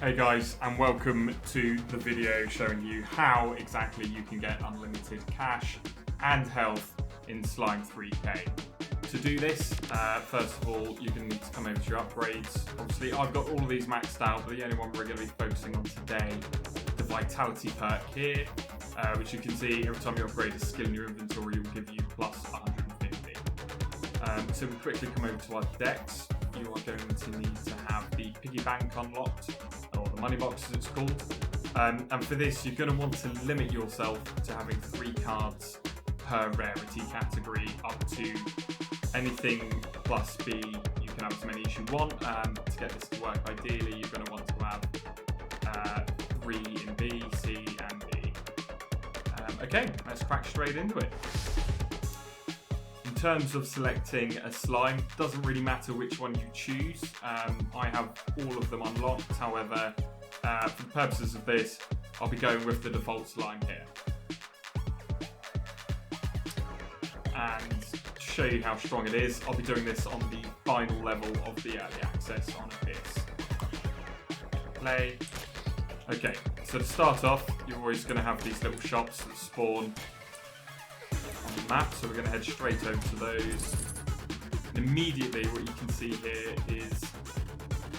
Hey guys, and welcome to the video showing you how exactly you can get unlimited cash and health in Slime 3K. To do this, first of all, you're going to need to come over to your upgrades. Obviously, I've got all of these maxed out, but the only one we're going to be focusing on today, the Vitality perk here, which you can see every time you upgrade a skill in your inventory, it will give you plus 150. So we quickly come over to our decks. You are going to need to have the piggy bank unlocked, or the money box as it's called. And for this, you're going to want to limit yourself to having 3 cards per rarity category up to anything plus B. You can have as many as you want. To get this to work, ideally, you're going to want to have 3 in B, C, and D. Okay, let's crack straight into it. In terms of selecting a slime, doesn't really matter which one you choose. I have all of them unlocked. However, for the purposes of this, I'll be going with the default slime here. And to show you how strong it is, I'll be doing this on the final level of the early access on Abyss. Play. Okay, so to start off, you're always going to have these little shops that spawn on the map, so we're going to head straight over to those. And immediately what you can see here is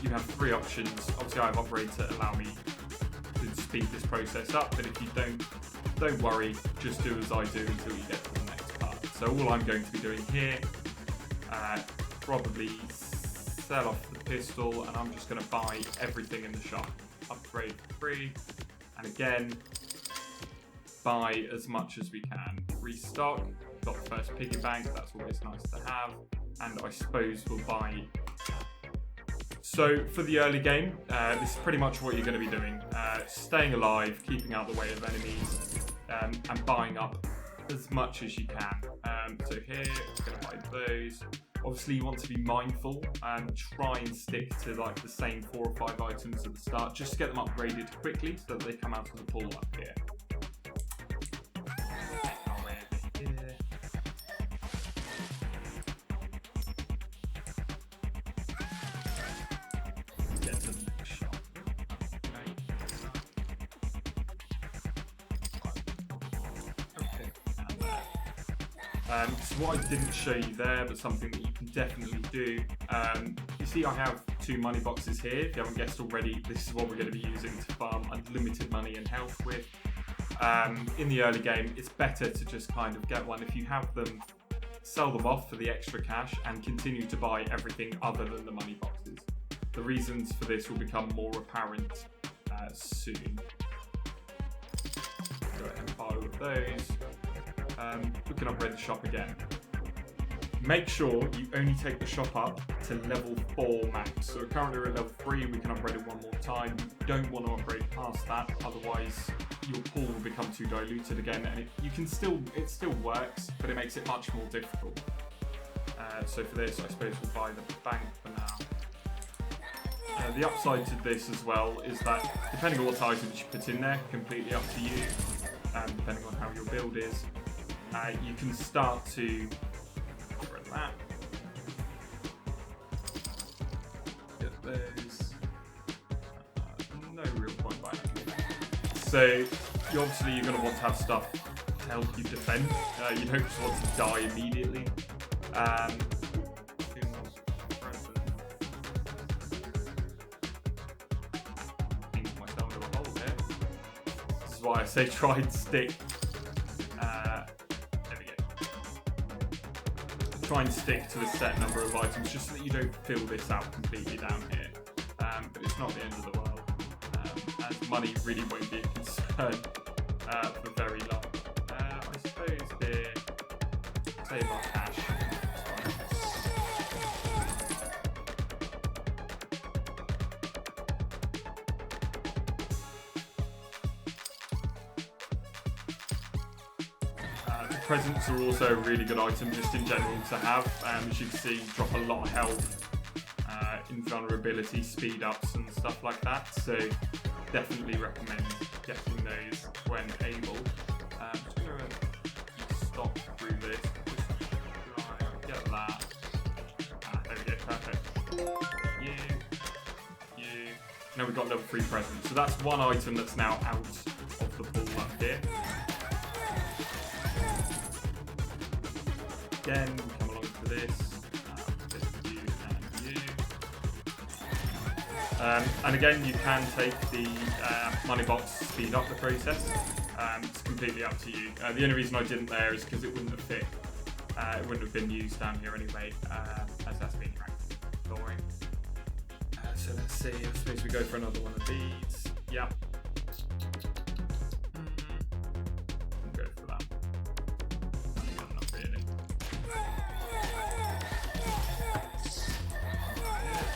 you have 3 options. Obviously I have upgrades that allow me to speed this process up, but if you don't worry, just do as I do until you get to the next part. So all I'm going to be doing here, probably sell off the pistol, and I'm just going to buy everything in the shop. Upgrade for free, and again, buy as much as we can. Restock, got the first piggy bank, that's always nice to have, and I suppose we'll buy. So for the early game, this is pretty much what you're going to be doing. Staying alive, keeping out the way of enemies, and buying up as much as you can. So here, we're going to buy those. Obviously you want to be mindful and try and stick to like the same 4 or 5 items at the start, just to get them upgraded quickly so that they come out of the pool up here. So what I didn't show you there, but something that you can definitely do, you see I have 2 money boxes here. If you haven't guessed already, this is what we're going to be using to farm unlimited money and health with. In the early game, it's better to just kind of get one. If you have them, sell them off for the extra cash and continue to buy everything other than the money boxes. The reasons for this will become more apparent soon. Go ahead and buy all of those. We can upgrade the shop again. Make sure you only take the shop up to level 4 max. So currently we're at level 3, we can upgrade it one more time. You don't want to upgrade past that, otherwise your pool will become too diluted again, and it still works, but it makes it much more difficult. So for this, I suppose we'll buy the bank for now. The upside to this as well is that depending on what items you put in there, completely up to you, depending on how your build is, you can start to that. Get those. No real point buying it. So you're going to want to have stuff to help you defend. You don't just want to die immediately. Myself into a hole here. This is why I say try and stick. Try and stick to a set number of items just so that you don't fill this out completely down here. But it's not the end of the world. And money really won't be a concern for very long. I suppose here, save our cash. Presents are also a really good item just in general to have. As you can see, drop a lot of health, invulnerability, speed ups and stuff like that. So definitely recommend getting those when able. I'm just going to stop through this. Just try and get that. There we go, perfect. You, Now we've got level 3 present. So that's one item that's now out of the pool up here. Again, come along to this. You and you. And again, you can take the money box to speed up the process. It's completely up to you. The only reason I didn't there is because it wouldn't have fit. It wouldn't have been used down here anyway, as that's been ranked. Boring. So let's see. I suppose we go for another one of these. Yep. We'll go for that. Not really.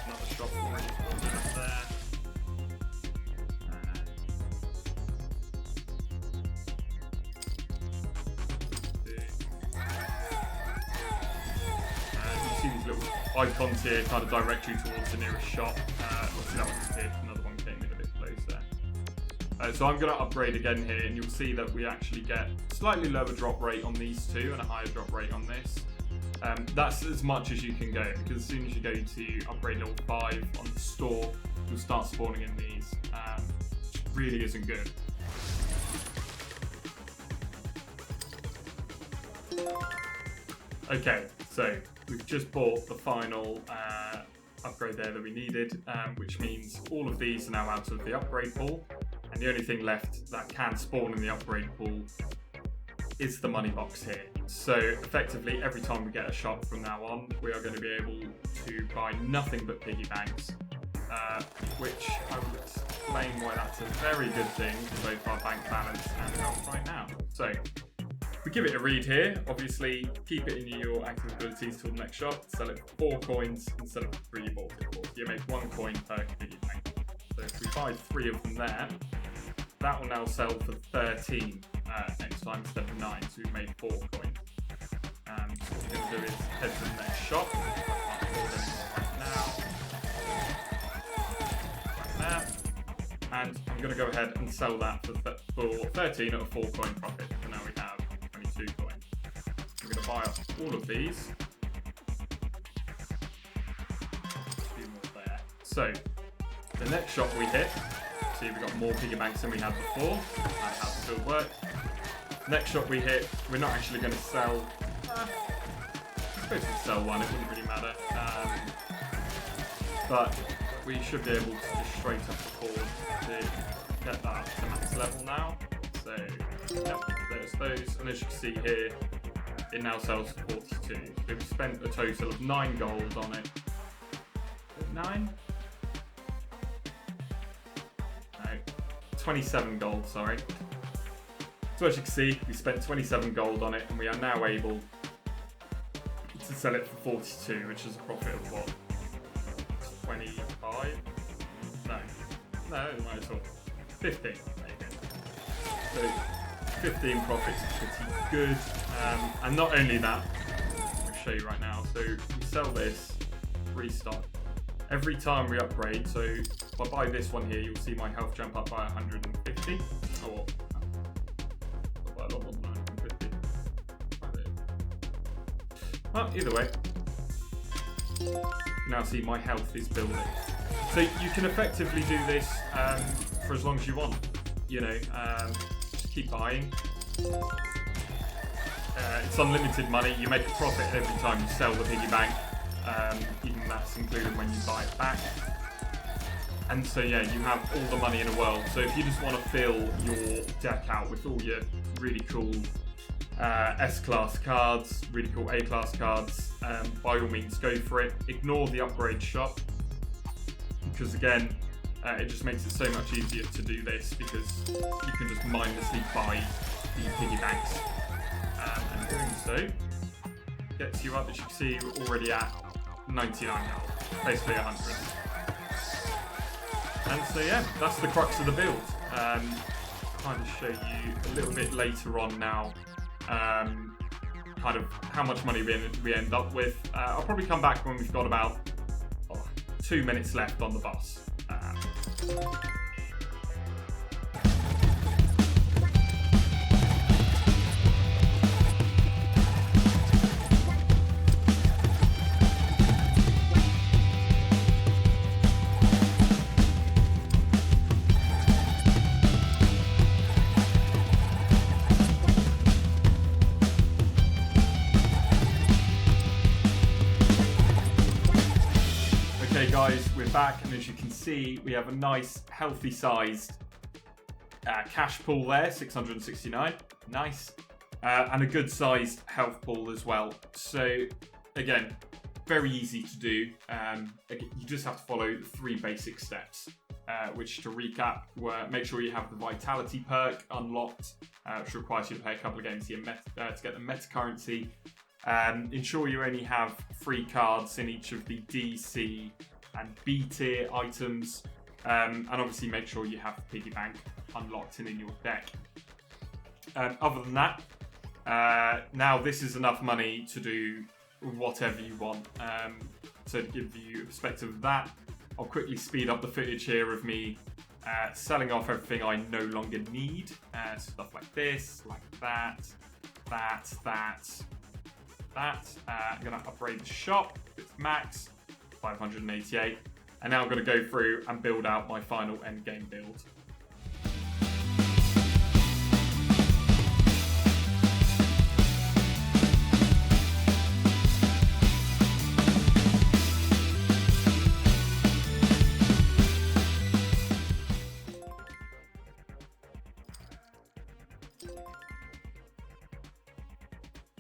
Another shop already up there. These little icons here kind of direct you towards the nearest shop. Obviously that one's here, another one came in a bit closer. So I'm going to upgrade again here, and you'll see that we actually get slightly lower drop rate on these two and a higher drop rate on this. That's as much as you can go, because as soon as you go to upgrade level 5 on the store, you'll start spawning in these, which really isn't good. Okay, so we've just bought the final upgrade there that we needed, which means all of these are now out of the upgrade pool, and the only thing left that can spawn in the upgrade pool is the money box here. So effectively, every time we get a shop from now on, we are going to be able to buy nothing but piggy banks, which I will explain why that's a very good thing for both our bank balance and health right now. So we give it a read here. Obviously, keep it in your active abilities till the next shop. Sell it for 4 coins instead of 3 you bought it for. So you make 1 coin per piggy bank. So if we buy 3 of them there, that will now sell for 13 next time instead of 9. So we've made 4 coins. So what we're going to do is head to the next shop. Right now. And I'm going to go ahead and sell that for 13 at a 4 coin profit. So now we have 22 coins. We're going to buy up all of these. A few more there. So the next shop we hit, see we've got more piggy banks than we had before. And how to build work. Next shop we hit, we're not actually going to sell. I suppose we could sell one, it wouldn't really matter. But we should be able to just straight up record to get that up to max level now. So, yep, there's those. And as you can see here, it now sells for 42. So we've spent a total of 9 gold on it. 9? No, 27 gold, sorry. So as you can see, we spent 27 gold on it, and we are now able to sell it for 42, which is a profit of what? 25? No, not at all. 15. There you go. So 15 profits is pretty good. And not only that, I'll show you right now. So we sell this, restock. Every time we upgrade, so if I buy this one here, you'll see my health jump up by 150. Or quite a lot more than 150. Well, either way, you now see my health is building. So you can effectively do this for as long as you want. You know, just keep buying. It's unlimited money. You make a profit every time you sell the piggy bank. Even that's included when you buy it back. And so yeah, you have all the money in the world. So if you just want to fill your deck out with all your really cool S-class cards, really cool A-class cards, by all means go for it. Ignore the upgrade shop, because again, it just makes it so much easier to do this, because you can just mindlessly buy the piggy banks. And doing so gets you up, as you can see, we're already at 99 now, basically 100. And so yeah, that's the crux of the build. I'll kind of show you a little bit later on now, kind of how much money we end up with. I'll probably come back when we've got about 2 minutes left on the bus. back, and as you can see, we have a nice, healthy sized cash pool there, 669. Nice. And a good sized health pool as well. So, again, very easy to do. You just have to follow 3 basic steps, which, to recap, were make sure you have the Vitality perk unlocked, which requires you to play a couple of games to get the meta currency. Ensure you only have 3 cards in each of the D, C, and B tier items, and obviously make sure you have the piggy bank unlocked and in your deck. Other than that, now this is enough money to do whatever you want. So to give you a perspective of that, I'll quickly speed up the footage here of me selling off everything I no longer need. Stuff like this, like that. I'm going to upgrade the shop. It's max, 588. And now I'm going to go through and build out my final endgame build.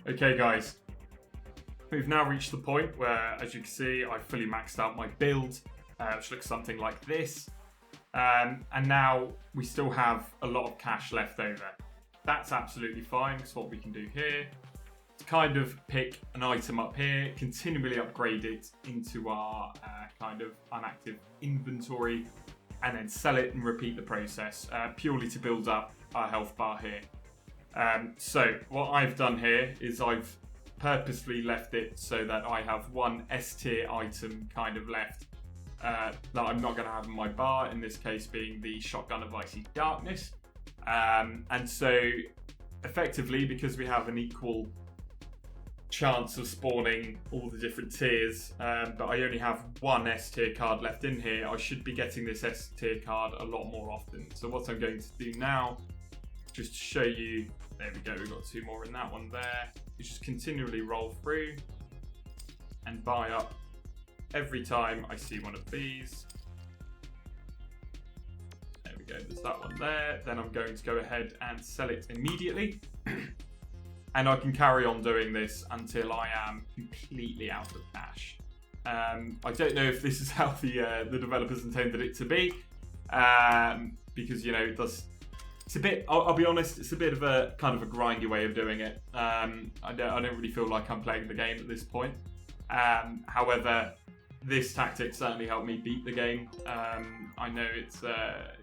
Okay guys, we've now reached the point where, as you can see, I've fully maxed out my build, which looks something like this. And now we still have a lot of cash left over. That's absolutely fine, because what we can do here is kind of pick an item up here, continually upgrade it into our kind of unactive inventory, and then sell it and repeat the process, purely to build up our health bar here. So what I've done here is I've purposely left it so that I have one S tier item kind of left that I'm not going to have in my bar, in this case being the Shotgun of Icy Darkness. And so effectively, because we have an equal chance of spawning all the different tiers, but I only have one S tier card left in here, I should be getting this S tier card a lot more often. So what I'm going to do now, just to show you, there we go, we've got 2 more in that one there. You just continually roll through and buy up every time I see one of these. There we go, there's that one there. Then I'm going to go ahead and sell it immediately. And I can carry on doing this until I am completely out of cash. I don't know if this is how the developers intended it to be, because, you know, it's a bit, I'll be honest, it's a bit of a kind of a grindy way of doing it. I don't really feel like I'm playing the game at this point. However, this tactic certainly helped me beat the game. I know it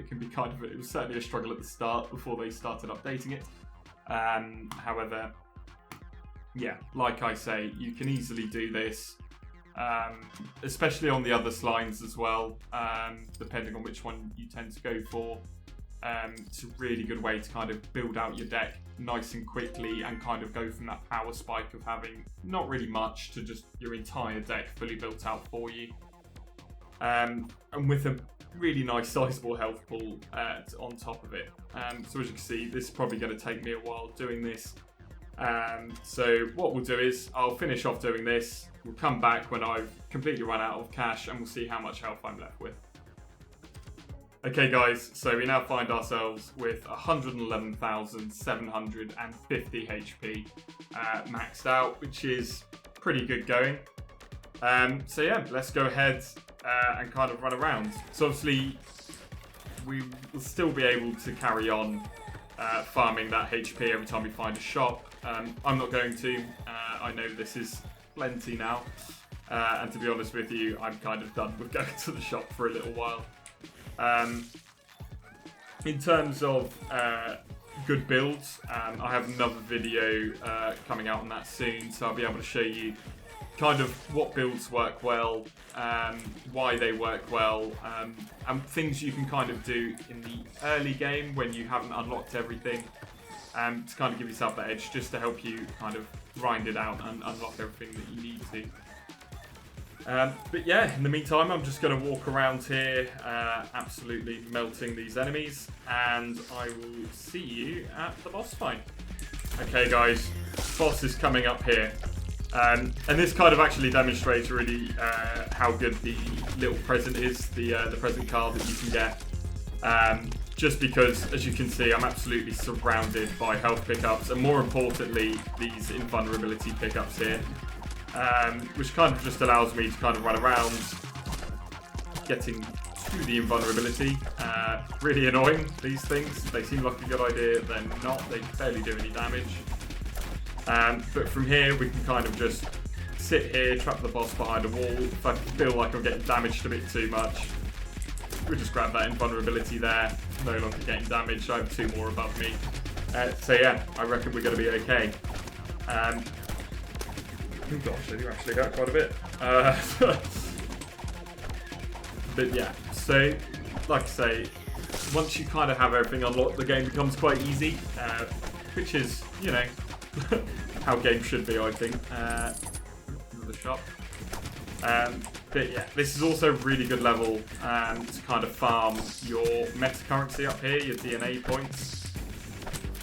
can be kind of, it was certainly a struggle at the start before they started updating it. However, yeah, like I say, you can easily do this, especially on the other slimes as well, depending on which one you tend to go for. It's a really good way to kind of build out your deck nice and quickly and kind of go from that power spike of having not really much to just your entire deck fully built out for you. And with a really nice sizable health pool on top of it. So as you can see, this is probably going to take me a while doing this. So what we'll do is I'll finish off doing this. We'll come back when I've completely run out of cash and we'll see how much health I'm left with. Okay guys, so we now find ourselves with 111,750 HP maxed out, which is pretty good going. So yeah, let's go ahead and kind of run around. So obviously, we will still be able to carry on farming that HP every time we find a shop. I'm not going to. I know this is plenty now. And to be honest with you, I'm kind of done with going to the shop for a little while. In terms of good builds, I have another video coming out on that soon, so I'll be able to show you kind of what builds work well, why they work well, and things you can kind of do in the early game when you haven't unlocked everything, to kind of give yourself that edge, just to help you kind of grind it out and unlock everything that you need to. But yeah, in the meantime, I'm just going to walk around here, absolutely melting these enemies, and I will see you at the boss fight. Okay guys, boss is coming up here. And this kind of actually demonstrates really how good the little present is, the present card that you can get. Just because, as you can see, I'm absolutely surrounded by health pickups, and more importantly, these invulnerability pickups here, which kind of just allows me to kind of run around, getting to the invulnerability. Really annoying, these things. They seem like a good idea, they're not. They barely do any damage. But from here, we can kind of just sit here, trap the boss behind a wall. If I feel like I'm getting damaged a bit too much, we just grab that invulnerability there. No longer getting damaged. I have 2 more above me. So yeah, I reckon we're going to be okay. Oh gosh, I do actually hurt quite a bit. But yeah, so like I say, once you kind of have everything unlocked, the game becomes quite easy, which is, you know, how games should be, I think. The shop. But yeah, this is also a really good level to kind of farm your meta currency up here, your DNA points.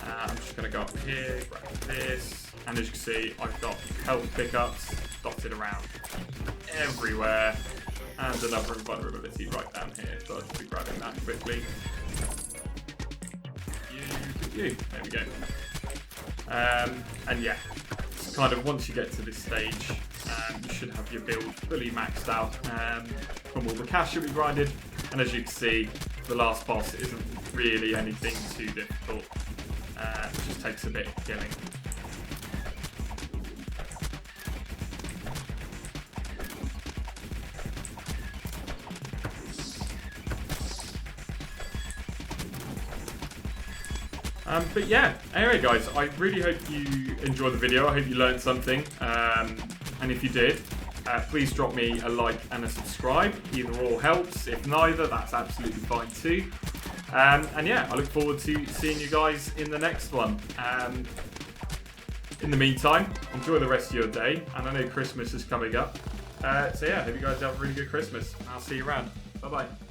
I'm just going to go up here, grab this, and as you can see, I've got health pickups dotted around everywhere, and another invulnerability right down here, so I'll just be grabbing that quickly. There we go. And yeah, it's kind of once you get to this stage, you should have your build fully maxed out from all the cash that we grinded. And as you can see, the last boss isn't really anything too difficult. It just takes a bit of killing. But yeah, anyway guys, I really hope you enjoyed the video. I hope you learned something. And if you did, please drop me a like and a subscribe. Either or helps. If neither, that's absolutely fine too. And yeah, I look forward to seeing you guys in the next one. In the meantime, enjoy the rest of your day. And I know Christmas is coming up. So yeah, I hope you guys have a really good Christmas. I'll see you around. Bye-bye.